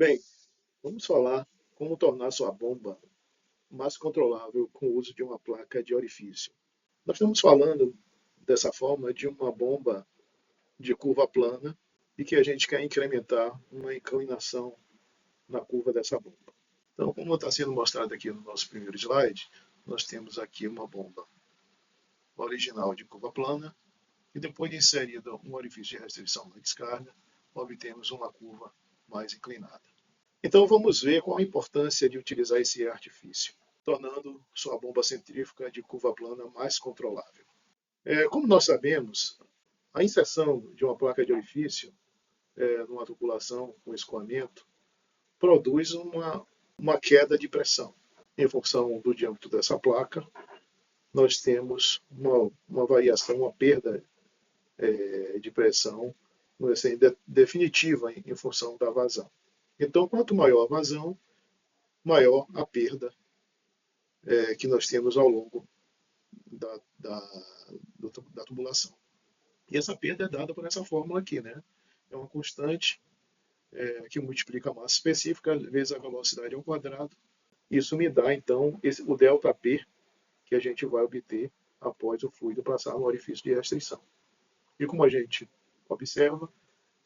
Bem, vamos falar como tornar sua bomba mais controlável com o uso de uma placa de orifício. Nós estamos falando dessa forma de uma bomba de curva plana e que a gente quer incrementar uma inclinação na curva dessa bomba. Então, como está sendo mostrado aqui no nosso primeiro slide, nós temos aqui uma bomba original de curva plana e depois de inserido um orifício de restrição na descarga, obtemos uma curva mais inclinada. Então vamos ver qual a importância de utilizar esse artifício, tornando sua bomba centrífuga de curva plana mais controlável. Como nós sabemos, a inserção de uma placa de orifício numa tubulação com escoamento produz uma queda de pressão. Em função do diâmetro dessa placa, nós temos uma variação, uma perda de pressão assim, definitiva em função da vazão. Então, quanto maior a vazão, maior a perda que nós temos ao longo da tubulação. E essa perda é dada por essa fórmula aqui, né? É uma constante que multiplica a massa específica vezes a velocidade ao quadrado. Isso me dá, então, o ΔP que a gente vai obter após o fluido passar no orifício de restrição. E como a gente observa,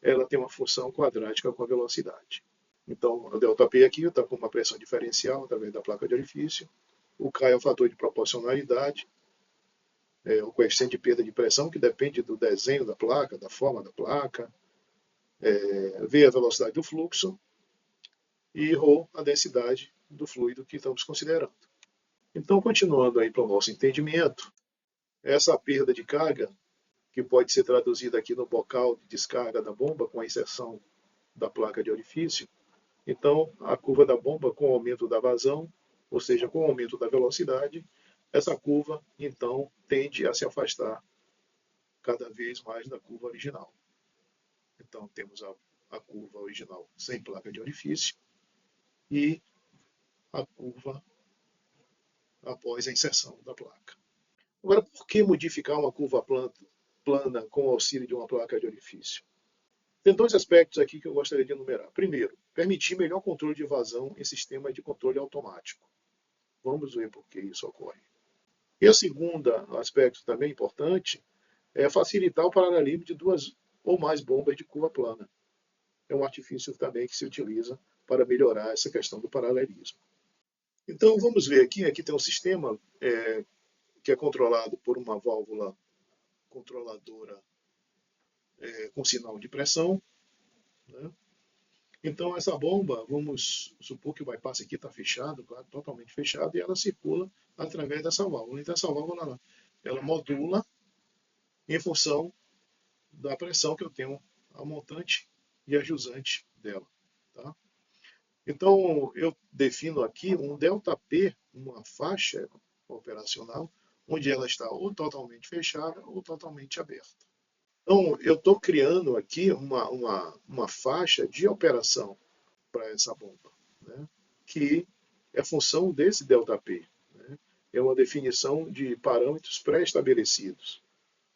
ela tem uma função quadrática com a velocidade. Então, o ΔP aqui está com uma pressão diferencial através da placa de orifício. O K é o fator de proporcionalidade, o coeficiente de perda de pressão, que depende do desenho da placa, da forma da placa, V a velocidade do fluxo, e ρ a densidade do fluido que estamos considerando. Então, continuando aí para o nosso entendimento, essa perda de carga, que pode ser traduzida aqui no bocal de descarga da bomba, com a inserção da placa de orifício, então, a curva da bomba, com o aumento da vazão, ou seja, com o aumento da velocidade, essa curva, então, tende a se afastar cada vez mais da curva original. Então, temos a curva original sem placa de orifício e a curva após a inserção da placa. Agora, por que modificar uma curva plana com o auxílio de uma placa de orifício? Tem dois aspectos aqui que eu gostaria de enumerar. Primeiro, permitir melhor controle de vazão em sistemas de controle automático. Vamos ver por que isso ocorre. E o segundo aspecto também importante é facilitar o paralelismo de duas ou mais bombas de curva plana. É um artifício também que se utiliza para melhorar essa questão do paralelismo. Então, vamos ver aqui. Aqui tem um sistema que é controlado por uma válvula controladora com sinal de pressão, né? Então, essa bomba, vamos supor que o bypass aqui está fechado, claro, totalmente fechado, e ela circula através dessa válvula. Então, essa válvula ela modula em função da pressão que eu tenho a montante e a jusante dela. Tá? Então, eu defino aqui um ΔP, uma faixa operacional, onde ela está ou totalmente fechada ou totalmente aberta. Então, eu estou criando aqui uma faixa de operação para essa bomba, né? Que é função desse ΔP. Né? É uma definição de parâmetros pré-estabelecidos.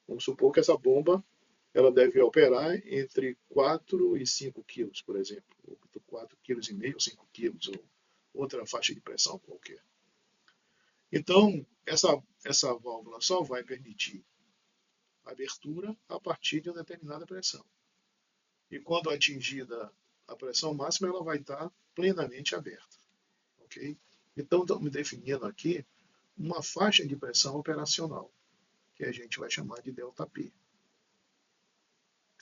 Vamos supor que essa bomba ela deve operar entre 4 e 5 quilos, por exemplo, ou 4,5 kg ou 5 quilos, ou outra faixa de pressão qualquer. Então, essa válvula só vai permitir abertura a partir de uma determinada pressão. E quando atingida a pressão máxima, ela vai estar plenamente aberta. Okay? Então, estamos definindo aqui uma faixa de pressão operacional, que a gente vai chamar de ΔP.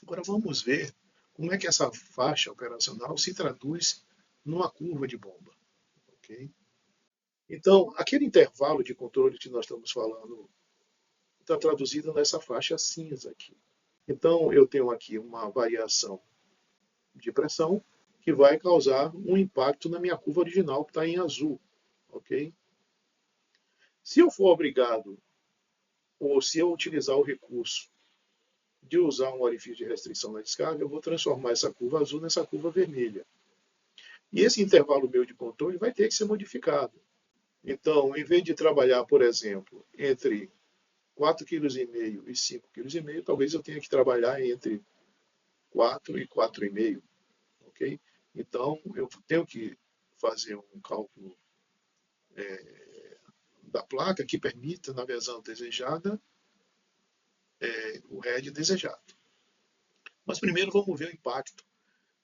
Agora vamos ver como é que essa faixa operacional se traduz numa curva de bomba. Okay? Então, aquele intervalo de controle que nós estamos falando está traduzido nessa faixa cinza aqui. Então, eu tenho aqui uma variação de pressão que vai causar um impacto na minha curva original, que está em azul. Okay? Se eu for obrigado, ou se eu utilizar o recurso de usar um orifício de restrição na descarga, eu vou transformar essa curva azul nessa curva vermelha. E esse intervalo meu de controle vai ter que ser modificado. Então, em vez de trabalhar, por exemplo, entre 4,5 kg e 5,5 kg, talvez eu tenha que trabalhar entre 4 e 4,5 kg. Okay? Então, eu tenho que fazer um cálculo da placa que permita, na versão desejada, o head desejado. Mas primeiro vamos ver o impacto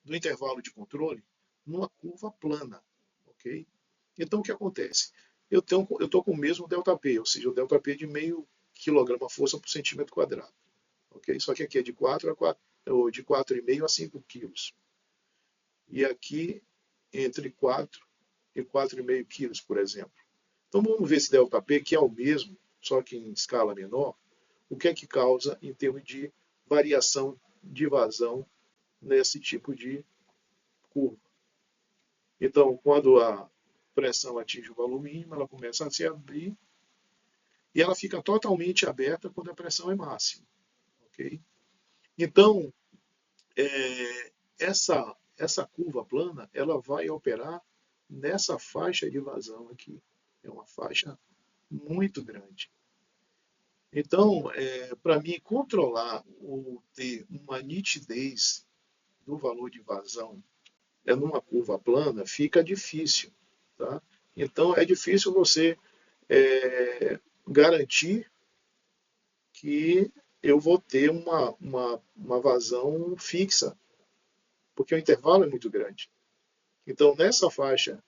do intervalo de controle numa curva plana, ok? Então o que acontece? Eu estou com o mesmo ΔP, ou seja, o ΔP de meio quilograma força por centímetro quadrado, ok? Só que aqui é de 4 a 4, ou de 4,5 a 5 quilos. E aqui entre 4 e 4,5 quilos, por exemplo. Então vamos ver esse ΔP, que é o mesmo, só que em escala menor, o que é que causa em termos de variação de vazão nesse tipo de curva. Então, quando a pressão atinge o valor mínimo, ela começa a se abrir e ela fica totalmente aberta quando a pressão é máxima. Okay? Então, essa curva plana ela vai operar nessa faixa de vazão aqui. É uma faixa muito grande. Então, para mim controlar ou ter uma nitidez do valor de vazão numa curva plana, fica difícil. Tá? Então, é difícil você garantir que eu vou ter uma vazão fixa, porque o intervalo é muito grande. Então, nessa faixa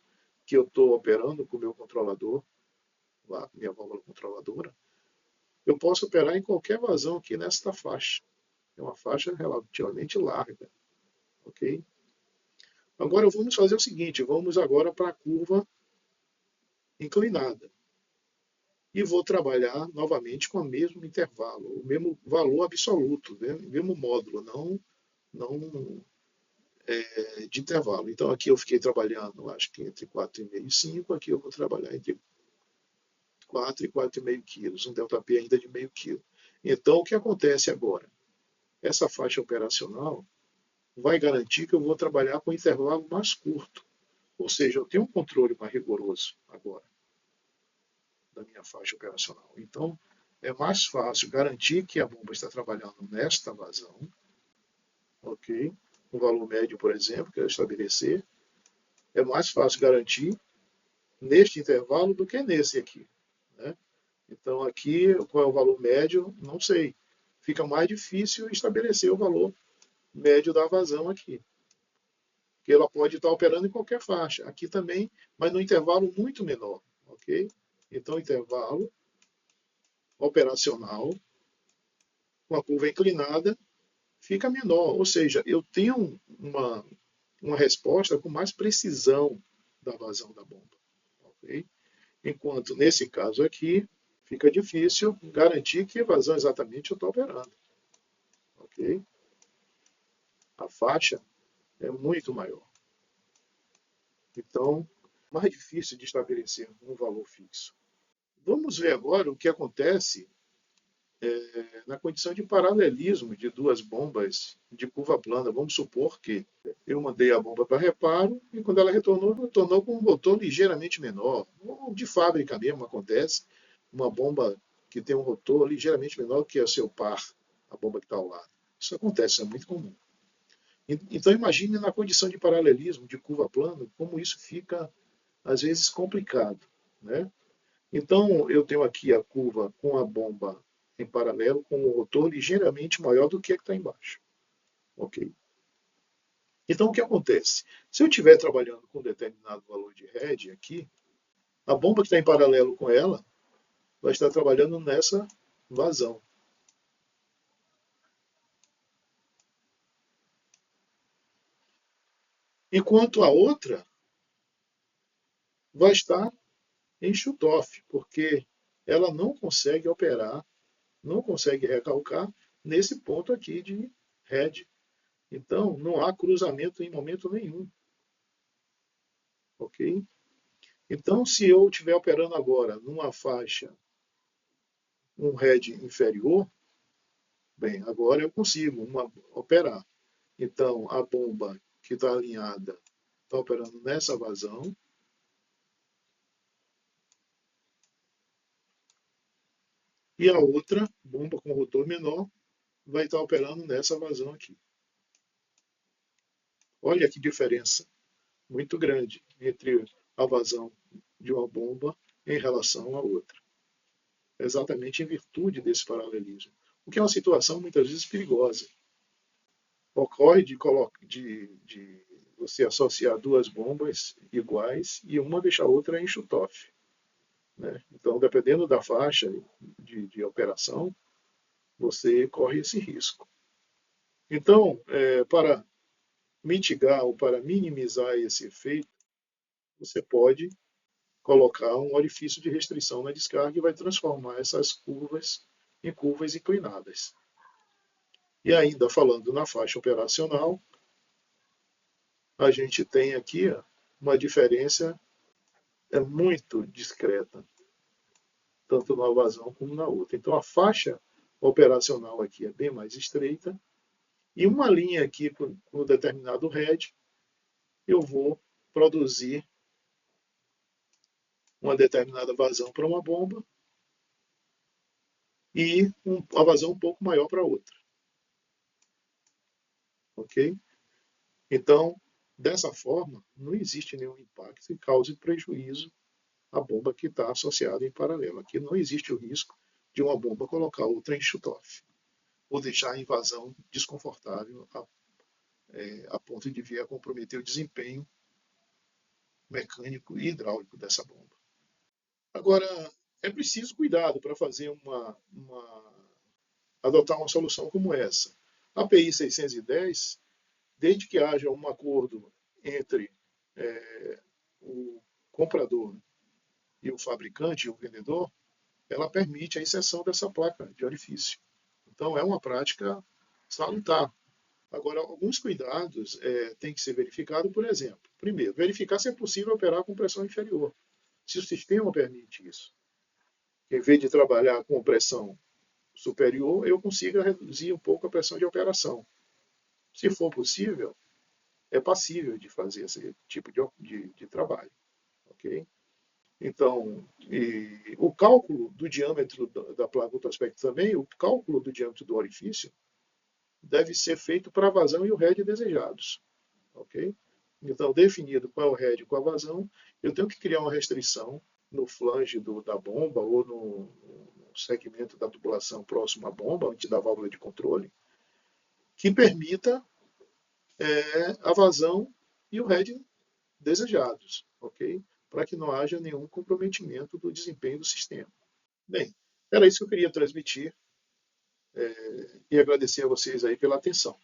que eu estou operando com o meu controlador, lá, minha válvula controladora, eu posso operar em qualquer vazão aqui nesta faixa. É uma faixa relativamente larga. Ok? Agora vamos fazer o seguinte, vamos agora para a curva inclinada. E vou trabalhar novamente com o mesmo intervalo, o mesmo valor absoluto, né? O mesmo módulo, não de intervalo. Então aqui eu fiquei trabalhando, acho que entre 4,5 e 5, aqui eu vou trabalhar entre 4 e 4,5 quilos, um ΔP ainda de meio quilo. Então o que acontece agora? Essa faixa operacional vai garantir que eu vou trabalhar com um intervalo mais curto. Ou seja, eu tenho um controle mais rigoroso agora da minha faixa operacional. Então, é mais fácil garantir que a bomba está trabalhando nesta vazão, ok? O valor médio, por exemplo, que eu estabelecer, é mais fácil garantir neste intervalo do que nesse aqui. Né? Então, aqui, qual é o valor médio? Não sei. Fica mais difícil estabelecer o valor médio da vazão aqui. Porque ela pode estar operando em qualquer faixa. Aqui também, mas no intervalo muito menor. Ok? Então, intervalo operacional com a curva inclinada fica menor. Ou seja, eu tenho uma resposta com mais precisão da vazão da bomba. Okay? Enquanto nesse caso aqui, fica difícil garantir que vazão exatamente eu estou operando. Okay? A faixa é muito maior. Então, mais difícil de estabelecer um valor fixo. Vamos ver agora o que acontece na condição de paralelismo de duas bombas de curva plana. Vamos supor que eu mandei a bomba para reparo e quando ela retornou com um rotor ligeiramente menor. Ou de fábrica mesmo acontece, uma bomba que tem um rotor ligeiramente menor que é o seu par, a bomba que está ao lado. Isso acontece, isso é muito comum. Então imagine na condição de paralelismo, de curva plana, como isso fica, às vezes, complicado. Né? Então eu tenho aqui a curva com a bomba em paralelo com o rotor ligeiramente maior do que a que está embaixo. Ok? Então, o que acontece? Se eu estiver trabalhando com um determinado valor de head aqui, a bomba que está em paralelo com ela vai estar trabalhando nessa vazão. Enquanto a outra vai estar em shut-off, porque ela não consegue operar, não consegue recalcar nesse ponto aqui de head. Então, não há cruzamento em momento nenhum. Ok? Então, se eu estiver operando agora numa faixa, um head inferior, bem, agora eu consigo operar. Então, a bomba que está alinhada está operando nessa vazão. E a outra, bomba com rotor menor, vai estar operando nessa vazão aqui. Olha que diferença muito grande entre a vazão de uma bomba em relação à outra, exatamente em virtude desse paralelismo, o que é uma situação muitas vezes perigosa. Ocorre de você associar duas bombas iguais e uma deixar a outra em shutoff, né? Então, dependendo da faixa de operação, você corre esse risco. Então, para mitigar ou para minimizar esse efeito, você pode colocar um orifício de restrição na descarga e vai transformar essas curvas em curvas inclinadas. E ainda falando na faixa operacional, a gente tem aqui uma diferença muito discreta, tanto na vazão como na outra. Então a faixa operacional aqui é bem mais estreita e uma linha aqui com um determinado head, eu vou produzir uma determinada vazão para uma bomba e uma vazão um pouco maior para outra. Ok? Então, dessa forma, não existe nenhum impacto que cause prejuízo à bomba que está associada em paralelo. Aqui não existe o risco de uma bomba colocar outra em shutoff ou deixar a invasão desconfortável a ponto de vir a comprometer o desempenho mecânico e hidráulico dessa bomba. Agora, é preciso cuidado para fazer adotar uma solução como essa. A API 610, desde que haja um acordo entre o comprador e o fabricante e o vendedor, ela permite a inserção dessa placa de orifício. Então, é uma prática salutar. Agora, alguns cuidados têm que ser verificados, por exemplo. Primeiro, verificar se é possível operar com pressão inferior, se o sistema permite isso. Em vez de trabalhar com pressão superior, eu consiga reduzir um pouco a pressão de operação. Se for possível, é passível de fazer esse tipo de trabalho. Okay? Então, o cálculo do diâmetro da placa ultraspecto também, o cálculo do diâmetro do orifício, deve ser feito para a vazão e o head desejados. Ok? Então, definido qual é o head e qual a vazão, eu tenho que criar uma restrição no flange da bomba ou no segmento da tubulação próximo à bomba, antes da válvula de controle, que permita a vazão e o head desejados, ok? Para que não haja nenhum comprometimento do desempenho do sistema. Bem, era isso que eu queria transmitir e agradecer a vocês aí pela atenção.